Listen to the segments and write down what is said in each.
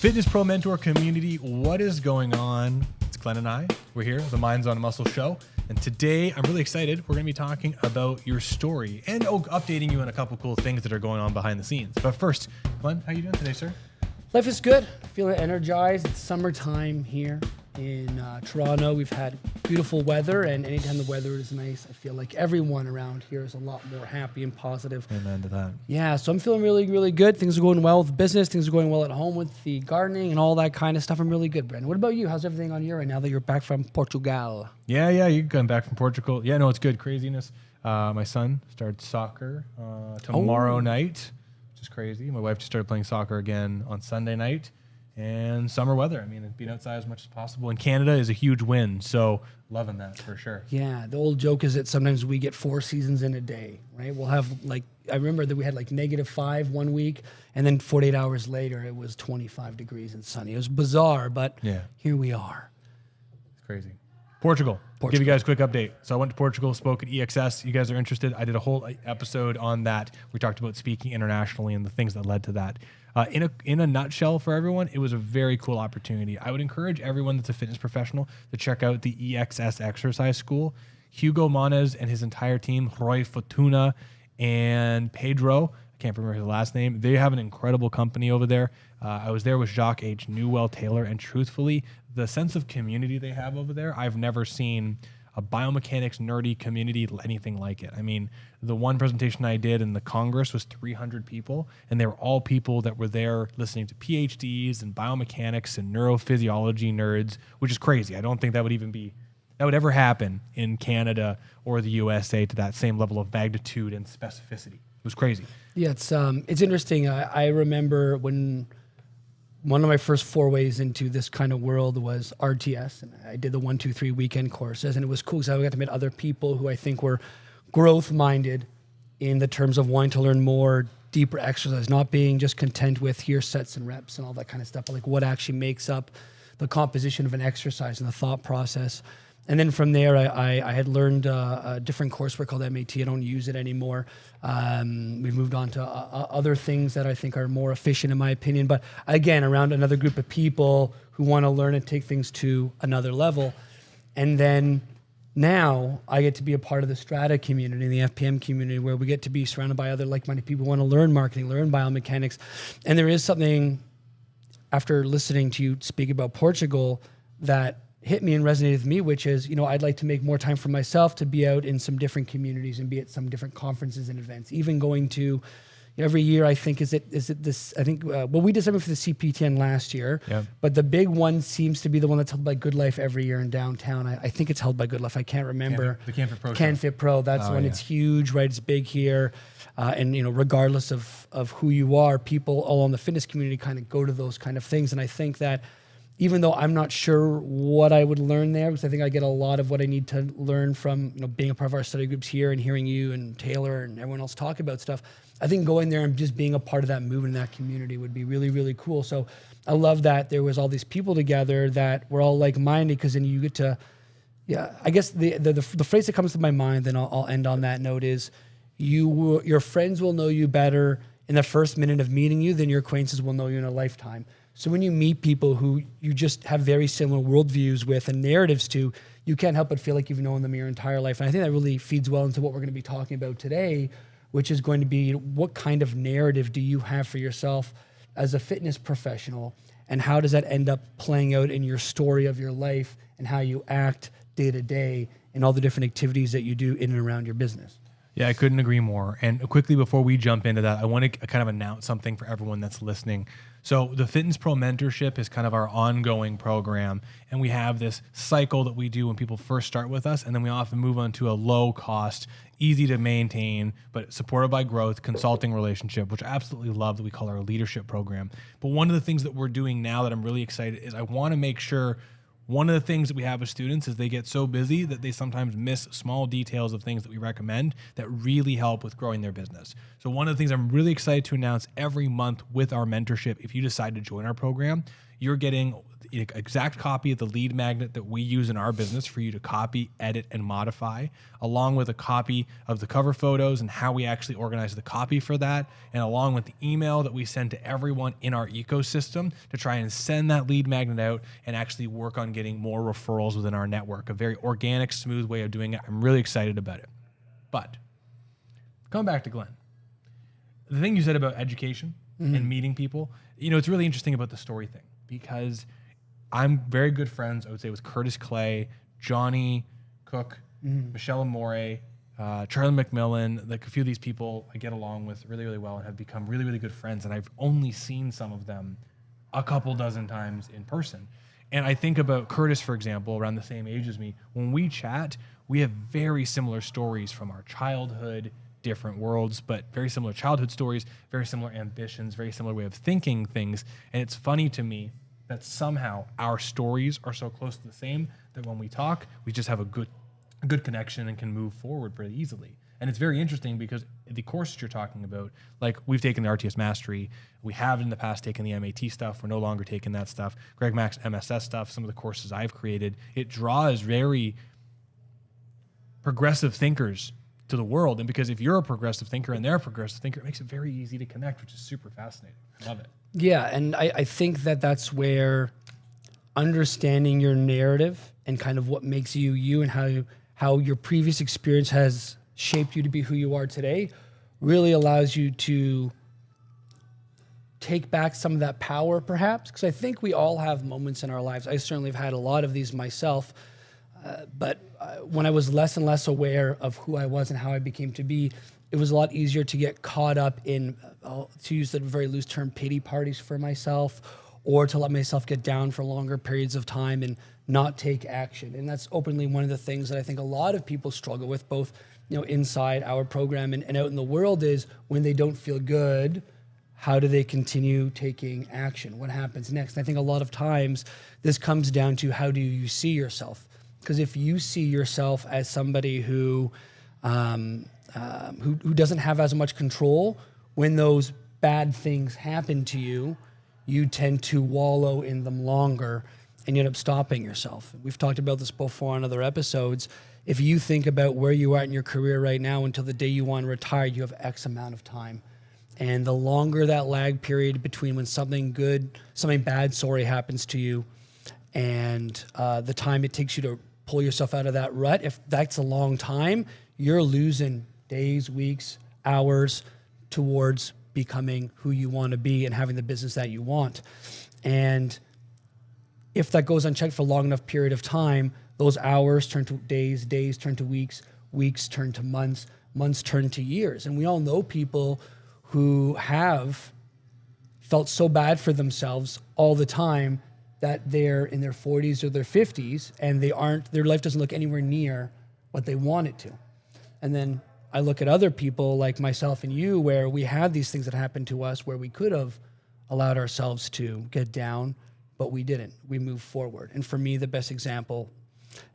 Fitness Pro Mentor community, what is going on? It's Glenn and I. We're here, the Minds on Muscle show. And today, I'm really excited. We're going to be talking about your story and updating you on a couple cool things that are going on behind the scenes. But first, Glenn, how are you doing today, sir? Life is good. Feeling energized. It's summertime here in Toronto. We've had beautiful weather, and anytime the weather is nice, I feel like everyone around here is a lot more happy and positive. Amen to that. Yeah, so I'm feeling really, really good. Things are going well with business. Things are going well at home with the gardening and all that kind of stuff. I'm really good, Brandon. What about you? How's everything on your end now that you're back from Portugal? Yeah, you come back from Portugal. Yeah, no, it's good. Craziness. My son starts soccer tomorrow night, which is crazy. My wife just started playing soccer again on Sunday night. And summer weather. I mean, being outside as much as possible in Canada is a huge win. So loving that for sure. Yeah, the old joke is that sometimes we get 4 seasons in a day, right? We'll have I remember that we had -5 one week, and then 48 hours later it was 25 degrees and sunny. It was bizarre, but here we are. It's crazy. Portugal. I'll give you guys a quick update. So I went to Portugal, spoke at EXS. You guys are interested? I did a whole episode on that. We talked about speaking internationally and the things that led to that. In a nutshell for everyone, it was a very cool opportunity. I would encourage everyone that's a fitness professional to check out the EXS Exercise School. Hugo Manes and his entire team, Roy Fortuna and Pedro, I can't remember his last name. They have an incredible company over there. I was there with Jacques H. Newell-Taylor, and truthfully, the sense of community they have over there, I've never seen a biomechanics nerdy community anything like it. I mean, the one presentation I did in the Congress was 300 people, and they were all people that were there listening to PhDs and biomechanics and neurophysiology nerds, which is crazy. I don't think that would ever happen in Canada or the USA to that same level of magnitude and specificity. It was crazy. Yeah, it's interesting. I remember when one of my first forays into this kind of world was RTS, and I did the 1, 2, 3 weekend courses, and it was cool because I got to meet other people who I think were growth-minded in the terms of wanting to learn more, deeper exercise, not being just content with here sets and reps and all that kind of stuff, but like what actually makes up the composition of an exercise and the thought process. And then from there, I had learned a different courseware called MAT. I don't use it anymore. We've moved on to other things that I think are more efficient, in my opinion. But again, around another group of people who want to learn and take things to another level. And then now I get to be a part of the Strata community, the FPM community, where we get to be surrounded by other like-minded people who want to learn marketing, learn biomechanics. And there is something, after listening to you speak about Portugal, that hit me and resonated with me, which is, I'd like to make more time for myself to be out in some different communities and be at some different conferences and events. Even going to every year, I think, we did something for the CPTN last year, but the big one seems to be the one that's held by Good Life every year in downtown. I think it's held by Good Life. I can't remember. The CanFit Pro. CanFit Pro. That's when it's huge, right? It's big here. And regardless of who you are, people all in the fitness community kind of go to those kind of things. And I think that even though I'm not sure what I would learn there, because I think I get a lot of what I need to learn from being a part of our study groups here and hearing you and Taylor and everyone else talk about stuff, I think going there and just being a part of that movement and that community would be really, really cool. So I love that there was all these people together that were all like-minded, because then you get to, I guess the phrase that comes to my mind, then I'll end on that note, is your friends will know you better in the first minute of meeting you than your acquaintances will know you in a lifetime. So when you meet people who you just have very similar worldviews with and narratives to, you can't help but feel like you've known them your entire life. And I think that really feeds well into what we're going to be talking about today, which is going to be what kind of narrative do you have for yourself as a fitness professional, and how does that end up playing out in your story of your life and how you act day to day in all the different activities that you do in and around your business. Yeah, I couldn't agree more. And quickly before we jump into that, I want to kind of announce something for everyone that's listening. So the Fitness Pro Mentorship is kind of our ongoing program, and we have this cycle that we do when people first start with us, and then we often move on to a low cost, easy to maintain, but supported by growth consulting relationship, which I absolutely love, that we call our leadership program. But one of the things that we're doing now that I'm really excited is I want to make sure, one of the things that we have with students is they get so busy that they sometimes miss small details of things that we recommend that really help with growing their business. So one of the things I'm really excited to announce every month with our mentorship, if you decide to join our program, you're getting the exact copy of the lead magnet that we use in our business for you to copy, edit, and modify, along with a copy of the cover photos and how we actually organize the copy for that, and along with the email that we send to everyone in our ecosystem to try and send that lead magnet out and actually work on getting more referrals within our network. A very organic, smooth way of doing it. I'm really excited about it. But coming back to Glenn, the thing you said about education and meeting people, it's really interesting about the story thing, because I'm very good friends, I would say, with Curtis Clay, Johnny Cook, Michelle Amore, Charlie McMillan. Like, a few of these people I get along with really, really well and have become really, really good friends. And I've only seen some of them a couple dozen times in person. And I think about Curtis, for example, around the same age as me. When we chat, we have very similar stories from our childhood, different worlds, but very similar childhood stories, very similar ambitions, very similar way of thinking things. And it's funny to me that somehow our stories are so close to the same that when we talk, we just have a good connection and can move forward pretty easily. And it's very interesting because the courses you're talking about, like, we've taken the RTS Mastery, we have in the past taken the MAT stuff, we're no longer taking that stuff, Greg Mack's MSS stuff, some of the courses I've created, it draws very progressive thinkers to the world. And because if you're a progressive thinker and they're a progressive thinker, it makes it very easy to connect, which is super fascinating. I love it. Yeah, and I think that that's where understanding your narrative and kind of what makes you you and how your previous experience has shaped you to be who you are today really allows you to take back some of that power, perhaps. Because I think we all have moments in our lives. I certainly have had a lot of these myself. But when I was less and less aware of who I was and how I became to be, it was a lot easier to get caught up in, to use the very loose term, pity parties for myself, or to let myself get down for longer periods of time and not take action. And that's openly one of the things that I think a lot of people struggle with, both inside our program and out in the world, is when they don't feel good, how do they continue taking action? What happens next? And I think a lot of times this comes down to, how do you see yourself? Because if you see yourself as somebody who doesn't have as much control, when those bad things happen to you, you tend to wallow in them longer and you end up stopping yourself. We've talked about this before on other episodes. If you think about where you are in your career right now until the day you want to retire, you have X amount of time. And the longer that lag period between when something bad, happens to you, and the time it takes you to pull yourself out of that rut, if that's a long time, you're losing days, weeks, hours towards becoming who you want to be and having the business that you want. And if that goes unchecked for a long enough period of time, those hours turn to days, days turn to weeks, weeks turn to months, months turn to years. And we all know people who have felt so bad for themselves all the time that they're in their 40s or their 50s and their life doesn't look anywhere near what they want it to. And then I look at other people like myself and you, where we had these things that happened to us where we could have allowed ourselves to get down, but we didn't. We moved forward. And for me, the best example,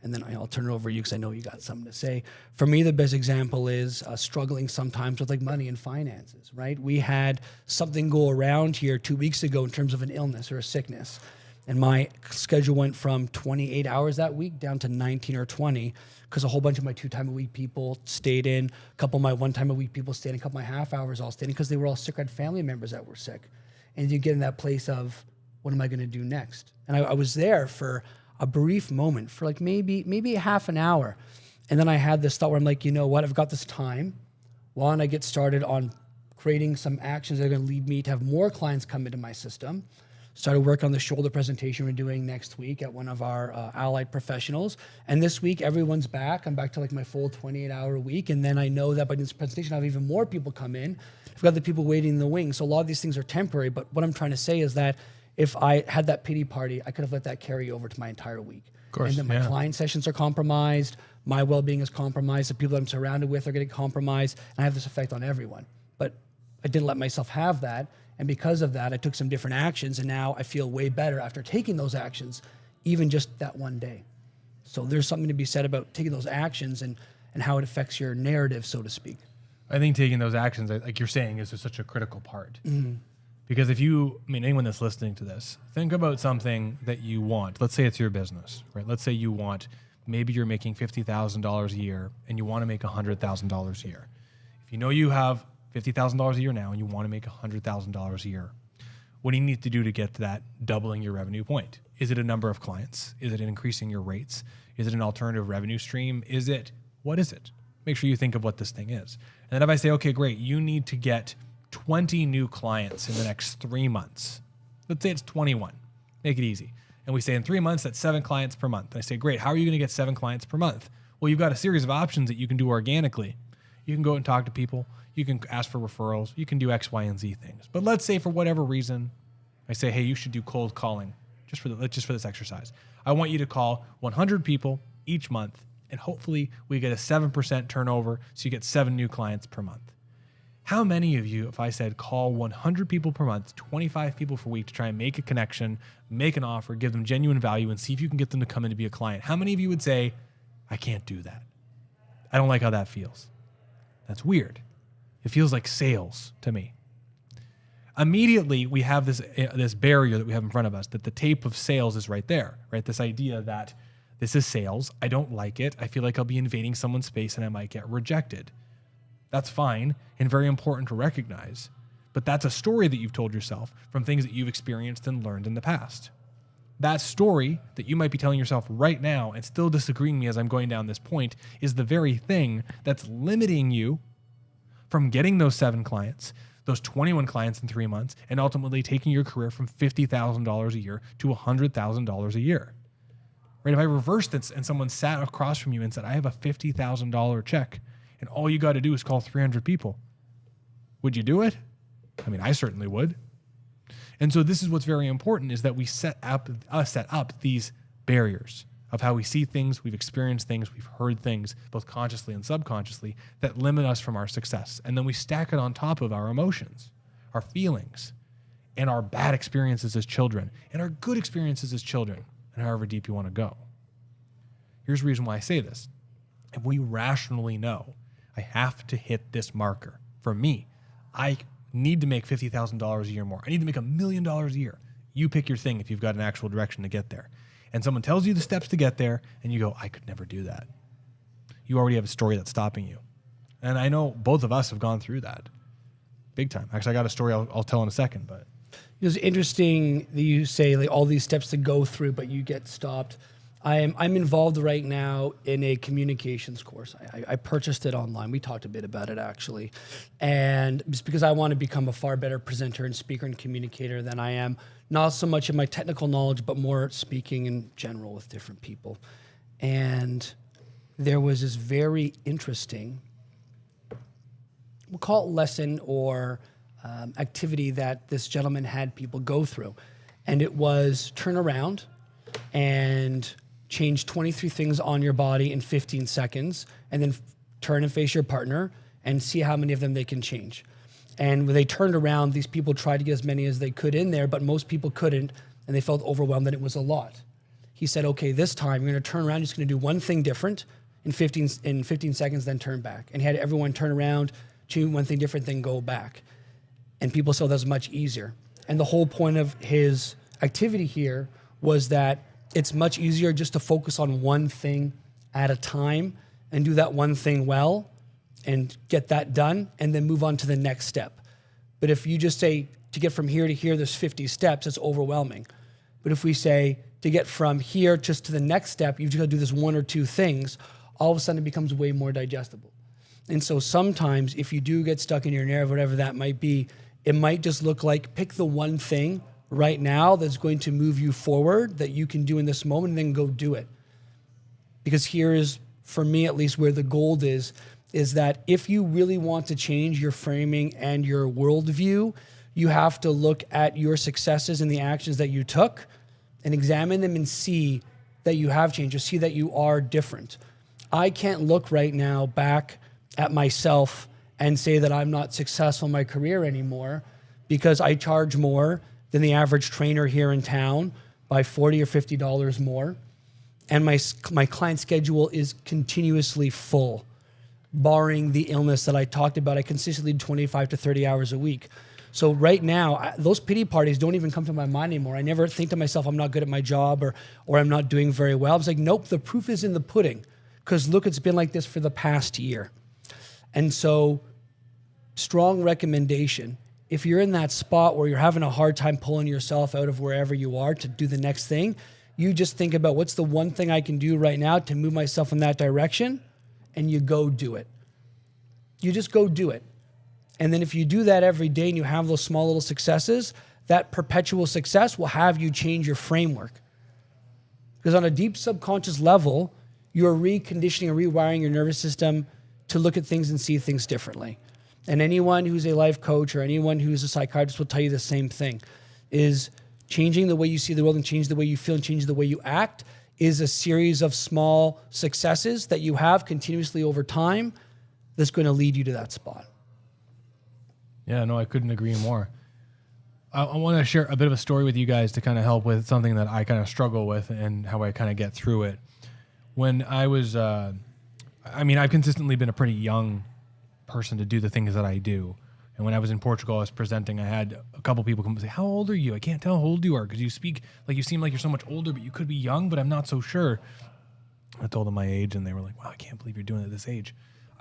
and then I'll turn it over to you because I know you got something to say. For me, the best example is struggling sometimes with like money and finances, right? We had something go around here 2 weeks ago in terms of an illness or a sickness. And my schedule went from 28 hours that week down to 19 or 20 because a whole bunch of my 2-time-a-week people stayed in. A couple of my 1-time-a-week people stayed in. A couple of my half hours all stayed in because they were all sick. I had family members that were sick. And you get in that place of, what am I going to do next? And I was there for a brief moment, for like maybe half an hour. And then I had this thought where I'm like, you know what? I've got this time. Why don't I get started on creating some actions that are going to lead me to have more clients come into my system? Started work on the shoulder presentation we're doing next week at one of our allied professionals. And this week, everyone's back. I'm back to like my full 28-hour week. And then I know that by this presentation, I have even more people come in. I've got the people waiting in the wings. So a lot of these things are temporary. But what I'm trying to say is that if I had that pity party, I could have let that carry over to my entire week. Of course, and then my client sessions are compromised. My well-being is compromised. The people I'm surrounded with are getting compromised. And I have this effect on everyone. But I didn't let myself have that. And because of that, I took some different actions, and now I feel way better after taking those actions, even just that one day. So there's something to be said about taking those actions and how it affects your narrative, so to speak. I think taking those actions, like you're saying, is such a critical part. Because anyone that's listening to this, think about something that you want. Let's say it's your business, right? Let's say maybe you're making $50,000 a year and you want to make $100,000 a year. If you know you have $50,000 a year now and you want to make $100,000 a year, what do you need to do to get to that doubling your revenue point? Is it a number of clients? Is it increasing your rates? Is it an alternative revenue stream? What is it? Make sure you think of what this thing is. And then if I say, okay, great, you need to get 20 new clients in the next 3 months. Let's say it's 21. Make it easy. And we say in 3 months, that's 7 clients per month. And I say, great, how are you going to get 7 clients per month? Well, you've got a series of options that you can do organically. You can go and talk to people. You can ask for referrals. You can do X, Y, and Z things. But let's say for whatever reason, I say, hey, you should do cold calling just for this exercise. I want you to call 100 people each month, and hopefully we get a 7% turnover, so you get 7 new clients per month. How many of you, if I said call 100 people per month, 25 people per week to try and make a connection, make an offer, give them genuine value, and see if you can get them to come in to be a client, how many of you would say, I can't do that? I don't like how that feels. That's weird. It feels like sales to me. Immediately, we have this barrier that we have in front of us, that the tape of sales is right there, right? This idea that this is sales. I don't like it. I feel like I'll be invading someone's space and I might get rejected. That's fine and very important to recognize, but that's a story that you've told yourself from things that you've experienced and learned in the past. That story that you might be telling yourself right now and still disagreeing me as I'm going down this point is the very thing that's limiting you from getting those 7 clients, those 21 clients in 3 months, and ultimately taking your career from $50,000 a year to $100,000 a year. Right? If I reversed it and someone sat across from you and said, I have a $50,000 check, and all you got to do is call 300 people, would you do it? I mean, I certainly would. And so this is what's very important, is that we set up these barriers of how we see things, we've experienced things, we've heard things, both consciously and subconsciously, that limit us from our success. And then we stack it on top of our emotions, our feelings, and our bad experiences as children, and our good experiences as children, and however deep you want to go. Here's the reason why I say this. If we rationally know, I have to hit this marker. For me, I need to make $50,000 a year more. I need to make $1 million a year. You pick your thing if you've got an actual direction to get there. And someone tells you the steps to get there, and you go, I could never do that. You already have a story that's stopping you. And I know both of us have gone through that big time. Actually, I got a story I'll tell in a second. But it was interesting that you say like all these steps to go through, but you get stopped. I'm involved right now in a communications course. I purchased it online. We talked a bit about it actually. And just because I want to become a far better presenter and speaker and communicator than I am, not so much in my technical knowledge, but more speaking in general with different people. And there was this very interesting, we'll call it lesson or activity that this gentleman had people go through. And it was turn around and change 23 things on your body in 15 seconds, and then turn and face your partner and see how many of them they can change. And when they turned around, these people tried to get as many as they could in there, but most people couldn't, and they felt overwhelmed that it was a lot. He said, okay, this time you're gonna turn around, you're just gonna do one thing different in 15 seconds, then turn back. And he had everyone turn around, choose one thing different, then go back. And people saw that was much easier. And the whole point of his activity here was that it's much easier just to focus on one thing at a time and do that one thing well and get that done and then move on to the next step. But if you just say to get from here to here, there's 50 steps, it's overwhelming. But if we say to get from here just to the next step, you've just got to do this 1 or 2 things, all of a sudden it becomes way more digestible. And so sometimes if you do get stuck in your narrative, whatever that might be, it might just look like pick the one thing right now that's going to move you forward that you can do in this moment, and then go do it. Because here is, for me at least, where the gold is that if you really want to change your framing and your worldview, you have to look at your successes and the actions that you took and examine them and see that you have changed, or see that you are different. I can't look right now back at myself and say that I'm not successful in my career anymore because I charge more than the average trainer here in town by $40 or $50 more. And my client schedule is continuously full, barring the illness that I talked about. I consistently do 25 to 30 hours a week. So right now, those pity parties don't even come to my mind anymore. I never think to myself, I'm not good at my job or I'm not doing very well. I was like, nope, the proof is in the pudding. Because look, it's been like this for the past year. And so, strong recommendation. If you're in that spot where you're having a hard time pulling yourself out of wherever you are to do the next thing, you just think about what's the one thing I can do right now to move myself in that direction, and you go do it. You just go do it. And then if you do that every day and you have those small little successes, that perpetual success will have you change your framework. Because on a deep subconscious level, you're reconditioning and rewiring your nervous system to look at things and see things differently. And anyone who's a life coach or anyone who's a psychiatrist will tell you the same thing, is changing the way you see the world and change the way you feel and change the way you act is a series of small successes that you have continuously over time that's going to lead you to that spot. Yeah, no, I couldn't agree more. I want to share a bit of a story with you guys to kind of help with something that I kind of struggle with and how I kind of get through it. When I was, I've consistently been a pretty young person to do the things that I do. And when I was in Portugal, I was presenting, I had a couple people come and say, how old are you? I can't tell how old you are because you speak like you seem like you're so much older, but you could be young, but I'm not so sure. I told them my age and they were like, wow, I can't believe you're doing it at this age.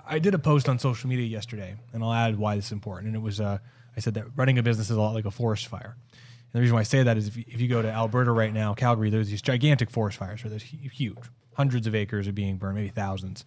I did a post on social media yesterday, and I'll add why this is important. And it was, I said that running a business is a lot like a forest fire. And the reason why I say that is if you go to Alberta right now, Calgary, there's these gigantic forest fires, where there's huge. Hundreds of acres are being burned, maybe thousands.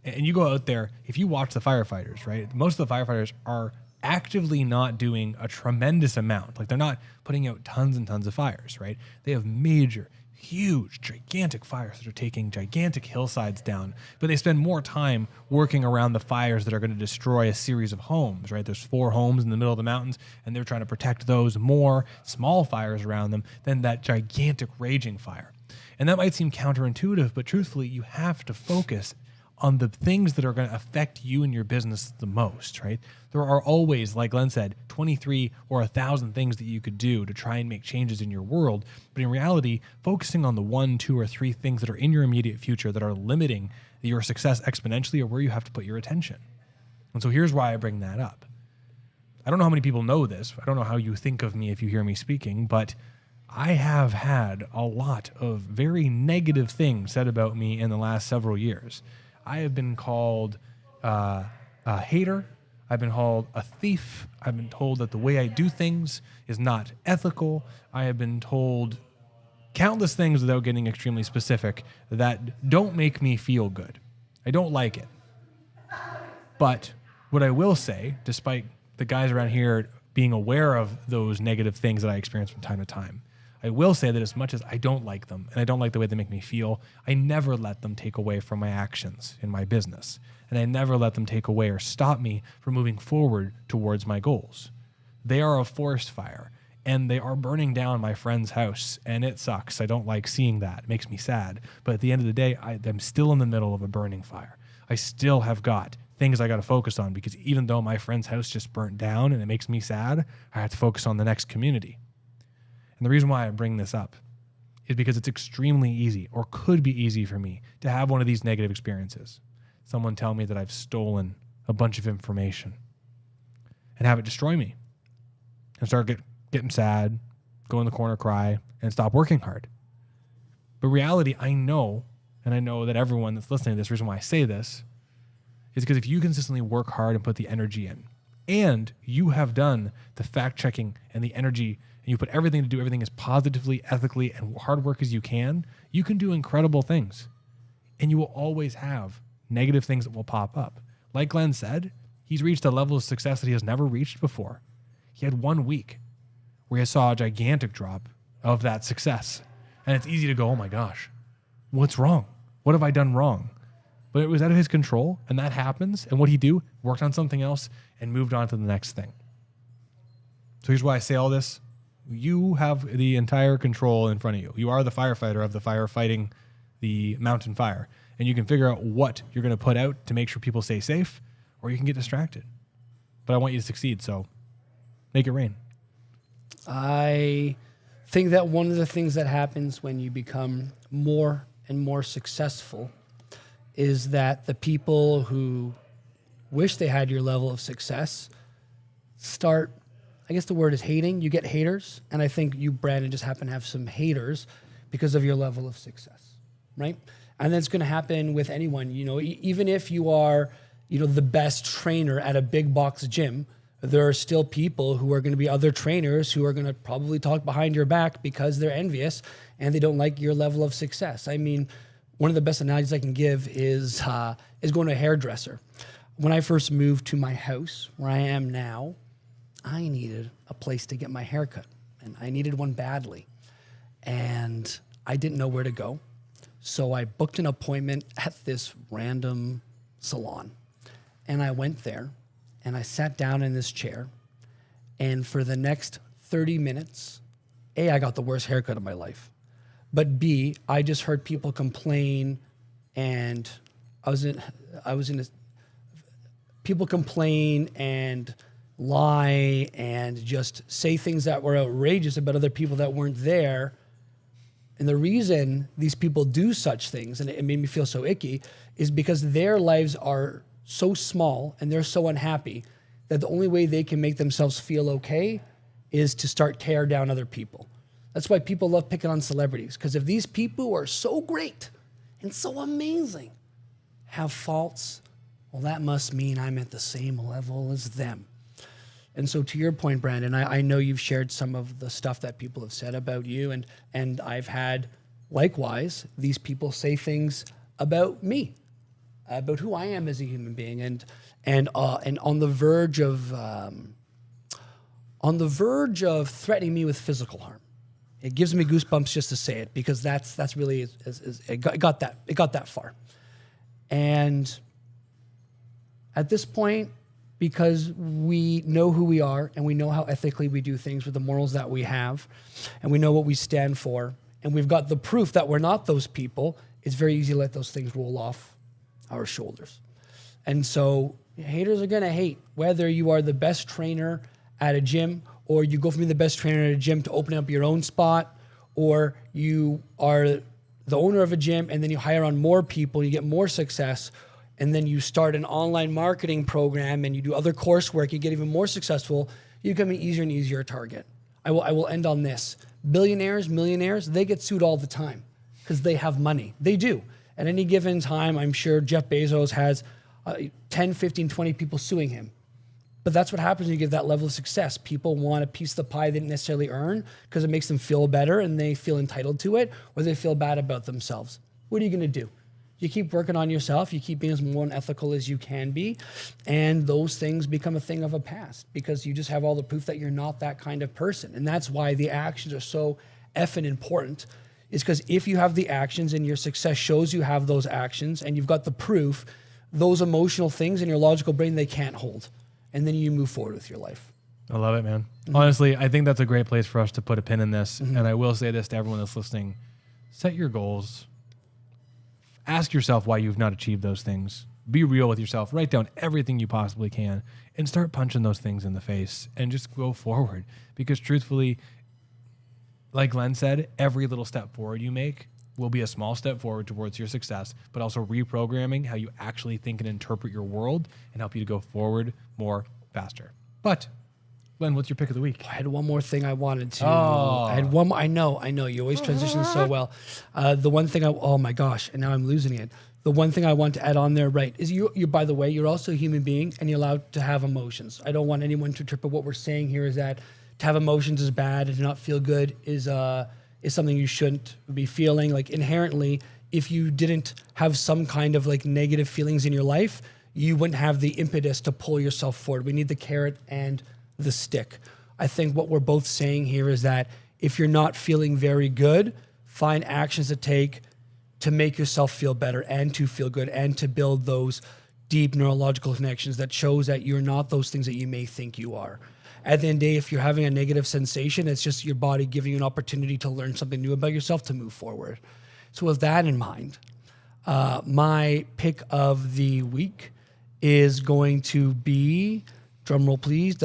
And you go out there, if you watch the firefighters, right, most of the firefighters are actively not doing a tremendous amount. Like they're not putting out tons and tons of fires, right? They have major, huge, gigantic fires that are taking gigantic hillsides down, but they spend more time working around the fires that are going to destroy a series of homes, right? There's 4 homes in the middle of the mountains, and they're trying to protect those more small fires around them than that gigantic raging fire. And that might seem counterintuitive, but truthfully, you have to focus on the things that are going to affect you and your business the most, right? There are always, like Glenn said, 23 or 1,000 things that you could do to try and make changes in your world. But in reality, focusing on the 1, 2, or 3 things that are in your immediate future that are limiting your success exponentially are where you have to put your attention. And so here's why I bring that up. I don't know how many people know this. I don't know how you think of me if you hear me speaking, but I have had a lot of very negative things said about me in the last several years. I have been called a hater. I've been called a thief. I've been told that the way I do things is not ethical. I have been told countless things without getting extremely specific that don't make me feel good. I don't like it. But what I will say, despite the guys around here being aware of those negative things that I experience from time to time, I will say that as much as I don't like them and I don't like the way they make me feel, I never let them take away from my actions in my business. And I never let them take away or stop me from moving forward towards my goals. They are a forest fire and they are burning down my friend's house, and it sucks. I don't like seeing that. It makes me sad. But at the end of the day, I'm still in the middle of a burning fire. I still have got things I got to focus on, because even though my friend's house just burnt down and it makes me sad, I have to focus on the next community. And the reason why I bring this up is because it's extremely easy, or could be easy for me, to have one of these negative experiences. Someone tell me that I've stolen a bunch of information and have it destroy me and start getting sad, go in the corner, cry, and stop working hard. But reality, I know, and I know that everyone that's listening to this, the reason why I say this is because if you consistently work hard and put the energy in, and you have done the fact checking and the energy, and you put everything to do everything as positively, ethically, and hard work as you can do incredible things. And you will always have negative things that will pop up. Like Glenn said, he's reached a level of success that he has never reached before. He had 1 week where he saw a gigantic drop of that success. And it's easy to go, oh my gosh, what's wrong? What have I done wrong? But it was out of his control, and that happens. And what he do? Worked on something else and moved on to the next thing. So here's why I say all this. You have the entire control in front of you. You are the firefighter of the fire fighting the mountain fire. And you can figure out what you're going to put out to make sure people stay safe, or you can get distracted. But I want you to succeed, so make it rain. I think that one of the things that happens when you become more and more successful is that the people who wish they had your level of success start, I guess the word is hating. You get haters. And I think you, Brandon, just happen to have some haters because of your level of success, right? And that's going to happen with anyone. You know, even if you are, you know, the best trainer at a big box gym, there are still people who are going to be other trainers who are going to probably talk behind your back because they're envious and they don't like your level of success. I mean, one of the best analogies I can give is going to a hairdresser. When I first moved to my house, where I am now, I needed a place to get my hair cut, and I needed one badly. And I didn't know where to go. So I booked an appointment at this random salon. And I went there, and I sat down in this chair. And for the next 30 minutes, A, I got the worst haircut of my life. But B, I just heard people complain, and people complain and lie and just say things that were outrageous about other people that weren't there. And the reason these people do such things, and it made me feel so icky, is because their lives are so small and they're so unhappy that the only way they can make themselves feel okay is to start tear down other people. That's why people love picking on celebrities, because if these people who are so great and so amazing have faults, well, that must mean I'm at the same level as them. And so to your point, Brandon, I know you've shared some of the stuff that people have said about you, and I've had, likewise, these people say things about me, about who I am as a human being, and on the verge of threatening me with physical harm. It gives me goosebumps just to say it, because that's really it got that far. And at this point, because we know who we are and we know how ethically we do things with the morals that we have, and we know what we stand for, and we've got the proof that we're not those people, it's very easy to let those things roll off our shoulders. And so haters are going to hate, whether you are the best trainer at a gym, or you go from being the best trainer at a gym to open up your own spot, or you are the owner of a gym and then you hire on more people, you get more success, and then you start an online marketing program and you do other coursework, you get even more successful, you become an easier and easier target. I will end on this. Billionaires, millionaires, they get sued all the time because they have money. They do. At any given time, I'm sure Jeff Bezos has 10, 15, 20 people suing him. But that's what happens when you get that level of success. People want a piece of the pie they didn't necessarily earn because it makes them feel better and they feel entitled to it, or they feel bad about themselves. What are you going to do? You keep working on yourself, you keep being as more unethical as you can be, and those things become a thing of a past because you just have all the proof that you're not that kind of person. And that's why the actions are so effing important, is because if you have the actions and your success shows you have those actions and you've got the proof, those emotional things in your logical brain, they can't hold. And then you move forward with your life. I love it, man. Mm-hmm. Honestly, I think that's a great place for us to put a pin in this. Mm-hmm. And I will say this to everyone that's listening. Set your goals. Ask yourself why you've not achieved those things. Be real with yourself. Write down everything you possibly can and start punching those things in the face and just go forward. Because truthfully, like Glenn said, every little step forward you make will be a small step forward towards your success, but also reprogramming how you actually think and interpret your world and help you to go forward more faster. But Glenn, what's your pick of the week? I had one more thing I wanted to. I had one more. I know. You always transition so well. The one thing oh my gosh, and now I'm losing it. The one thing I want to add on there, right, is you, by the way, you're also a human being and you're allowed to have emotions. I don't want anyone to interpret what we're saying here is that to have emotions is bad and to not feel good is something you shouldn't be feeling. Like inherently, if you didn't have some kind of like negative feelings in your life, you wouldn't have the impetus to pull yourself forward. We need the carrot and the stick. I think what we're both saying here is that if you're not feeling very good, find actions to take to make yourself feel better and to feel good and to build those deep neurological connections that shows that you're not those things that you may think you are. At the end of the day, if you're having a negative sensation, it's just your body giving you an opportunity to learn something new about yourself to move forward. So with that in mind, my pick of the week is going to be, drum roll please,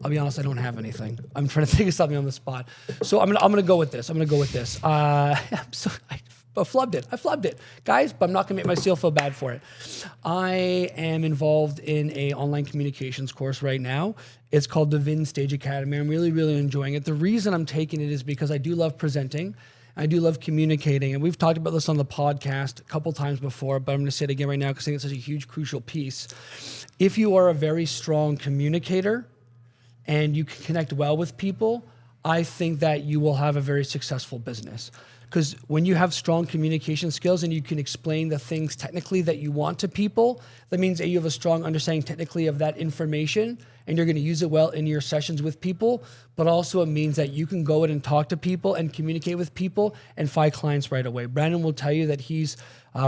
I'll be honest, I don't have anything. I'm trying to think of something on the spot. So I'm gonna go with this. flubbed it. I flubbed it, guys, but I'm not gonna make myself feel bad for it. I am involved in a online communications course right now. It's called the Vin Stage Academy. I'm really, really enjoying it. The reason I'm taking it is because I do love presenting. I do love communicating, and we've talked about this on the podcast a couple times before, but I'm going to say it again right now because I think it's such a huge, crucial piece. If you are a very strong communicator and you can connect well with people, I think that you will have a very successful business. Because when you have strong communication skills and you can explain the things technically that you want to people, that means that you have a strong understanding technically of that information and you're going to use it well in your sessions with people. But also it means that you can go in and talk to people and communicate with people and find clients right away. Brandon will tell you that he's,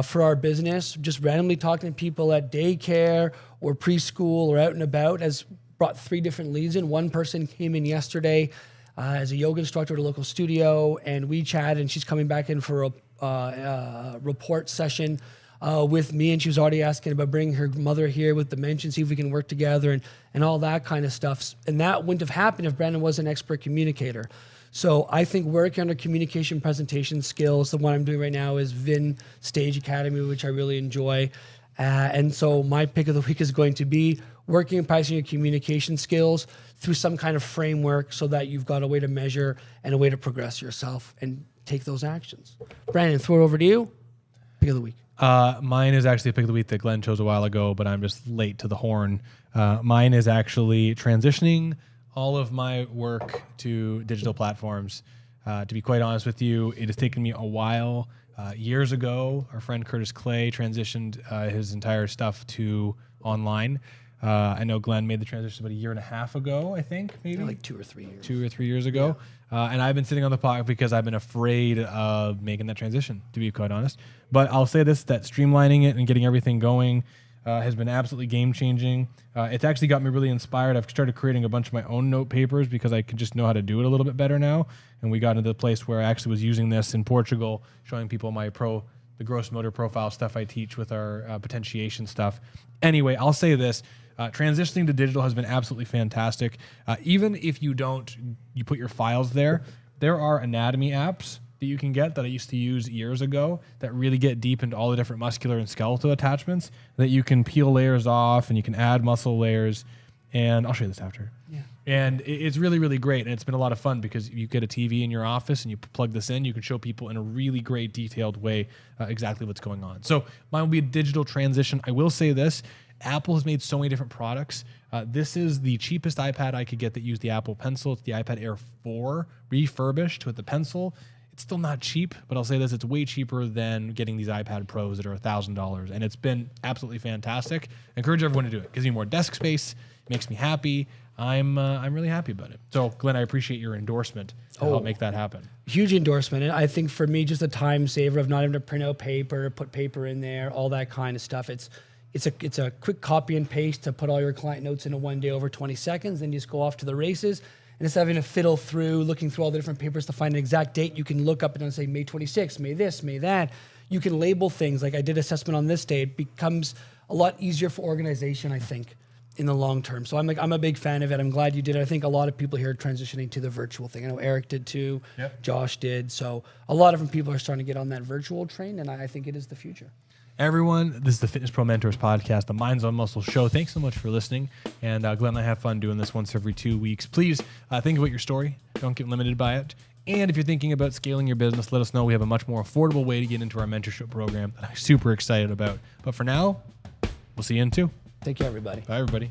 for our business, just randomly talking to people at daycare or preschool or out and about, has brought 3 different leads in. One person came in yesterday as a yoga instructor at a local studio, and we chatted, and she's coming back in for a report session with me, and she was already asking about bringing her mother here with dementia, see if we can work together and all that kind of stuff. And that wouldn't have happened if Brandon was an expert communicator. So I think working on our communication presentation skills, the one I'm doing right now is Vin Stage Academy, which I really enjoy. And so my pick of the week is going to be working and practicing your communication skills through some kind of framework so that you've got a way to measure and a way to progress yourself and take those actions. Brandon, throw it over to you. Pick of the week. Mine is actually a pick of the week that Glenn chose a while ago, but I'm just late to the horn. Mine is actually transitioning all of my work to digital platforms. To be quite honest with you, it has taken me a while. Years ago, our friend Curtis Clay transitioned his entire stuff to online. I know Glenn made the transition about 1.5 years ago, I think, maybe? Like 2 or 3 years. 2 or 3 years ago. Yeah. And I've been sitting on the pocket because I've been afraid of making that transition, to be quite honest. But I'll say this, that streamlining it and getting everything going has been absolutely game-changing. It's actually got me really inspired. I've started creating a bunch of my own note papers because I can just know how to do it a little bit better now. And we got into the place where I actually was using this in Portugal, showing people the gross motor profile stuff I teach with our potentiation stuff. Anyway, I'll say this. Transitioning to digital has been absolutely fantastic. Even if you put your files there are anatomy apps that you can get that I used to use years ago that really get deep into all the different muscular and skeletal attachments that you can peel layers off and you can add muscle layers. And I'll show you this after. Yeah. And it's really, really great. And it's been a lot of fun because you get a TV in your office and you plug this in, you can show people in a really great detailed way exactly what's going on. So mine will be a digital transition. I will say this. Apple has made so many different products. This is the cheapest iPad I could get that used the Apple Pencil. It's the iPad Air 4 refurbished with the pencil. It's still not cheap, but I'll say this, it's way cheaper than getting these iPad Pros that are $1,000. And it's been absolutely fantastic. I encourage everyone to do it. It gives me more desk space. It makes me happy. I'm really happy about it. So, Glenn, I appreciate your endorsement to help make that happen. Huge endorsement. And I think for me, just a time saver of not having to print out paper, put paper in there, all that kind of stuff. It's a quick copy and paste to put all your client notes into one day over 20 seconds, then you just go off to the races. And instead of having to fiddle through, looking through all the different papers to find an exact date, you can look up and say May 26th, May this, May that. You can label things. Like I did assessment on this day. It becomes a lot easier for organization, I think, in the long term. So I'm a big fan of it. I'm glad you did it. I think a lot of people here are transitioning to the virtual thing. I know Eric did too. Yep. Josh did. So a lot of different people are starting to get on that virtual train, and I think it is the future. Everyone, this is the Fitness Pro Mentors podcast, the Minds on Muscle show. Thanks so much for listening. And Glenn and I have fun doing this once every 2 weeks. Please think about your story. Don't get limited by it. And if you're thinking about scaling your business, let us know. We have a much more affordable way to get into our mentorship program that I'm super excited about. But for now, we'll see you in 2. Take care, everybody. Bye, everybody.